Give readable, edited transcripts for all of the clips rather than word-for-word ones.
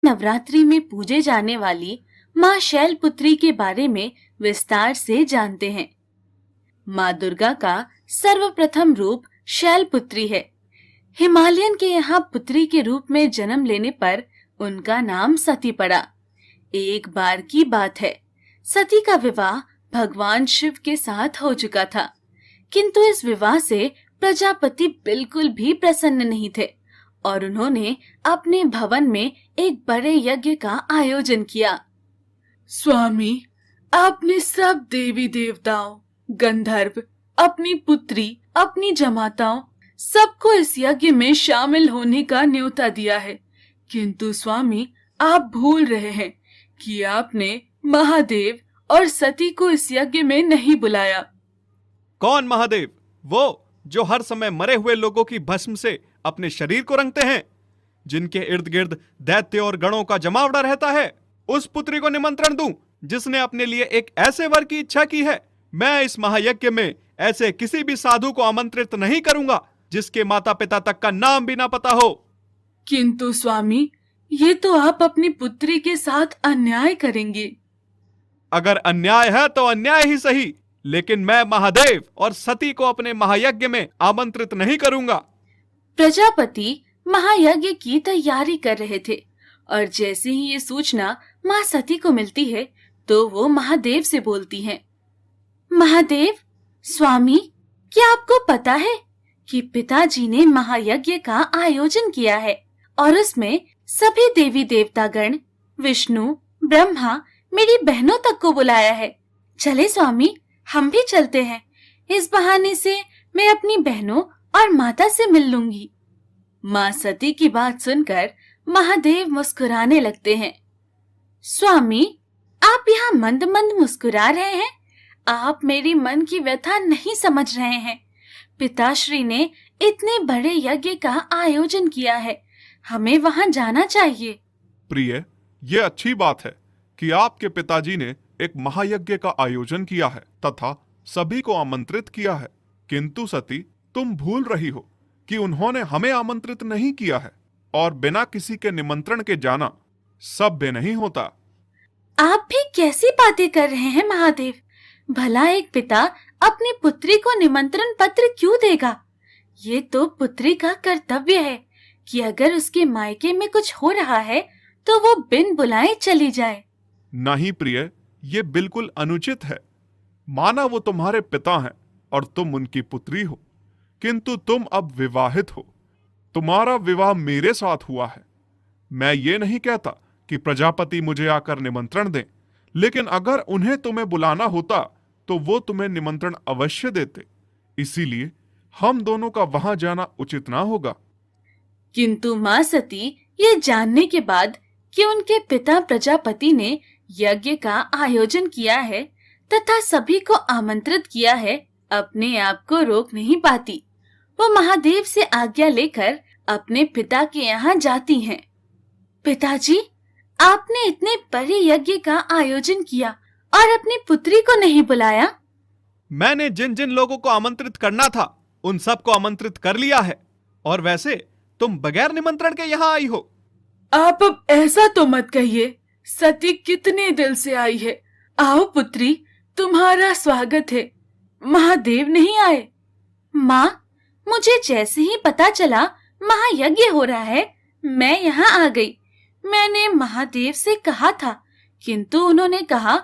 नवरात्रि में पूजे जाने वाली माँ शैलपुत्री के बारे में विस्तार से जानते हैं। माँ दुर्गा का सर्वप्रथम रूप शैलपुत्री है। हिमालयन के यहाँ पुत्री के रूप में जन्म लेने पर उनका नाम सती पड़ा। एक बार की बात है, सती का विवाह भगवान शिव के साथ हो चुका था, किंतु इस विवाह से प्रजापति बिल्कुल भी प्रसन्न नहीं थे और उन्होंने अपने भवन में एक बड़े यज्ञ का आयोजन किया। स्वामी, आपने सब देवी देवताओं, गंधर्व, अपनी पुत्री, अपनी जमाताओं सबको इस यज्ञ में शामिल होने का न्योता दिया है, किंतु स्वामी आप भूल रहे हैं कि आपने महादेव और सती को इस यज्ञ में नहीं बुलाया। कौन महादेव? वो जो हर समय मरे हुए लोगों की भस्म से अपने शरीर को रंगते हैं, जिनके इर्द गिर्द दैत्य और गणों का जमावड़ा रहता है। उस पुत्री को निमंत्रण दूं जिसने अपने लिए एक ऐसे वर की इच्छा की है। मैं इस महायज्ञ में ऐसे किसी भी साधु को आमंत्रित नहीं करूंगा जिसके माता पिता तक का नाम भी ना पता हो। किंतु स्वामी, ये तो आप अपनी पुत्री के साथ अन्याय करेंगे। अगर अन्याय है तो अन्याय ही सही, लेकिन मैं महादेव और सती को अपने महायज्ञ में आमंत्रित नहीं करूंगा। प्रजापति महायज्ञ की तैयारी कर रहे थे और जैसे ही ये सूचना माँ सती को मिलती है तो वो महादेव से बोलती हैं। महादेव, स्वामी, क्या आपको पता है कि पिताजी ने महायज्ञ का आयोजन किया है और उसमें सभी देवी देवतागण, विष्णु, ब्रह्मा, मेरी बहनों तक को बुलाया है। चले स्वामी, हम भी चलते हैं। इस बहाने से मैं अपनी बहनों और माता से मिल लूंगी। माँ सती की बात सुनकर महादेव मुस्कुराने लगते हैं। स्वामी, आप यहाँ मंद मंद मुस्कुरा रहे हैं। आप मेरी मन की व्यथा नहीं समझ रहे हैं। पिताश्री ने इतने बड़े यज्ञ का आयोजन किया है, हमें वहाँ जाना चाहिए। प्रिय, ये अच्छी बात है कि आपके पिताजी ने एक महायज्ञ का आयोजन किया है तथा सभी को आमंत्रित किया है, किंतु सती, तुम भूल रही हो कि उन्होंने हमें आमंत्रित नहीं किया है और बिना किसी के निमंत्रण के जाना सभ्य नहीं होता। आप भी कैसी बातें कर रहे हैं महादेव? भला एक पिता अपनी पुत्री को निमंत्रण पत्र क्यों देगा? ये तो पुत्री का कर्तव्य है कि अगर उसके मायके में कुछ हो रहा है तो वो बिन बुलाए चली जाए। नहीं प्रिय, ये बिल्कुल अनुचित है। माना वो तुम्हारे पिता हैं और तुम उनकी पुत्री हो, किंतु तुम अब विवाहित हो। तुम्हारा विवाह मेरे साथ हुआ है। मैं ये नहीं कहता कि प्रजापति मुझे आकर निमंत्रण दें, लेकिन अगर उन्हें तुम्हें बुलाना होता तो वो तुम्हें निमंत्रण अवश्य देते। इसीलिए हम दोनों का वहां जाना उचित ना होगा। किंतु माँ सती ये जानने के बाद कि उनके पिता प्रजापति ने यज्ञ का आयोजन किया है तथा सभी को आमंत्रित किया है, अपने आप को रोक नहीं पाती। वो महादेव से आज्ञा लेकर अपने पिता के यहाँ जाती हैं। पिताजी, आपने इतने बड़े यज्ञ का आयोजन किया और अपनी पुत्री को नहीं बुलाया। मैंने जिन जिन लोगों को आमंत्रित करना था उन सबको आमंत्रित कर लिया है, और वैसे तुम बगैर निमंत्रण के यहाँ आई हो। आप अब ऐसा तो मत कहिए। सती कितने दिल से आई है। आओ पुत्री, तुम्हारा स्वागत है। महादेव नहीं आए? माँ, मुझे जैसे ही पता चला महायज्ञ हो रहा है, मैं यहाँ आ गई। मैंने महादेव से कहा था, किंतु उन्होंने कहा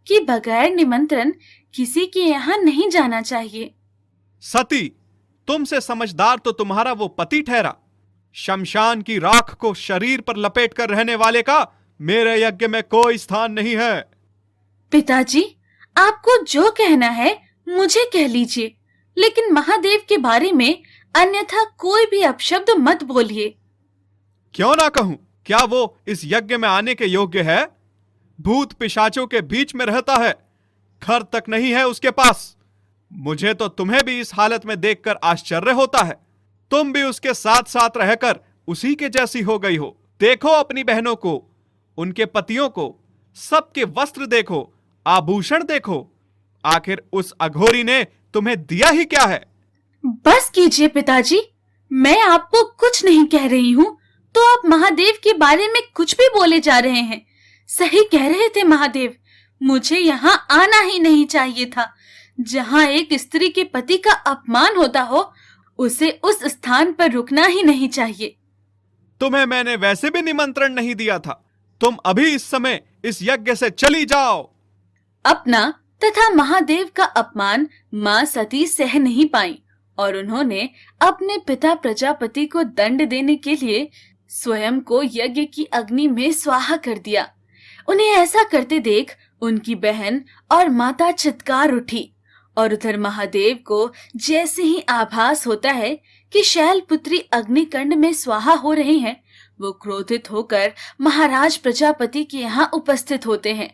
कि बगैर निमंत्रण किसी के यहाँ नहीं जाना चाहिए। सती, तुमसे समझदार तो तुम्हारा वो पति ठहरा। शमशान की राख को शरीर पर लपेट कर रहने वाले का मेरे यज्ञ में कोई स्थान नहीं है। पिताजी, आपको जो कहना है मुझे कह लीजिए, लेकिन महादेव के बारे में अन्यथा कोई भी अपशब्द मत बोलिए। क्यों ना कहूं? क्या वो इस यज्ञ में आने के योग्य है? भूत पिशाचों के बीच में रहता है, घर तक नहीं है उसके पास। मुझे तो तुम्हें भी इस हालत में देखकर आश्चर्य होता है। तुम भी उसके साथ साथ रहकर उसी के जैसी हो गई हो। देखो अपनी बहनों को, उनके पतियों को, सबके वस्त्र देखो, आभूषण देखो। आखिर उस अघोरी ने तुम्हें दिया ही क्या है? बस कीजिए पिताजी, मैं आपको कुछ नहीं कह रही हूँ। तो आप महादेव के बारे में कुछ भी बोले जा रहे हैं। सही कह रहे थे महादेव, मुझे यहाँ आना ही नहीं चाहिए था। जहाँ एक स्त्री के पति का अपमान होता हो, उसे उस स्थान पर रुकना ही नहीं चाहिए। तुम्हें मैंने वैसे भी निमंत्रण नहीं दिया था। तुम अभी इस समय इस यज्ञ से चली जाओ। अपना तथा महादेव का अपमान मां सती सह नहीं पाई और उन्होंने अपने पिता प्रजापति को दंड देने के लिए स्वयं को यज्ञ की अग्नि में स्वाहा कर दिया। उन्हें ऐसा करते देख उनकी बहन और माता चित्कार उठी और उधर महादेव को जैसे ही आभास होता है कि शैलपुत्री अग्निकुंड में स्वाहा हो रही हैं, वो क्रोधित होकर महाराज प्रजापति के यहाँ उपस्थित होते हैं।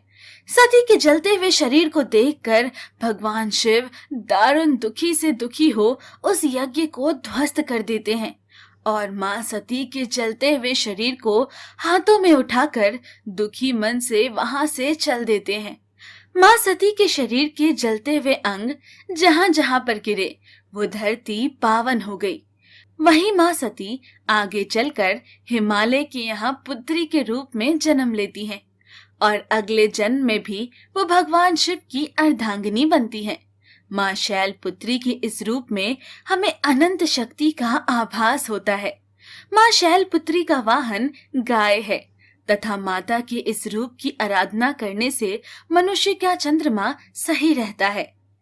सती के जलते हुए शरीर को देखकर भगवान शिव दारुण दुखी से दुखी हो उस यज्ञ को ध्वस्त कर देते हैं और मां सती के जलते हुए शरीर को हाथों में उठाकर दुखी मन से वहां से चल देते हैं। मां सती के शरीर के जलते हुए अंग जहां जहां पर गिरे वो धरती पावन हो गई। वहीं मां सती आगे चलकर हिमालय के यहाँ पुत्री के रूप में जन्म लेती हैं और अगले जन्म में भी वो भगवान शिव की अर्धांगिनी बनती हैं। मां शैलपुत्री के इस रूप में हमें अनंत शक्ति का आभास होता है। मां शैलपुत्री का वाहन गाय है तथा माता के इस रूप की आराधना करने से मनुष्य का चंद्रमा सही रहता है।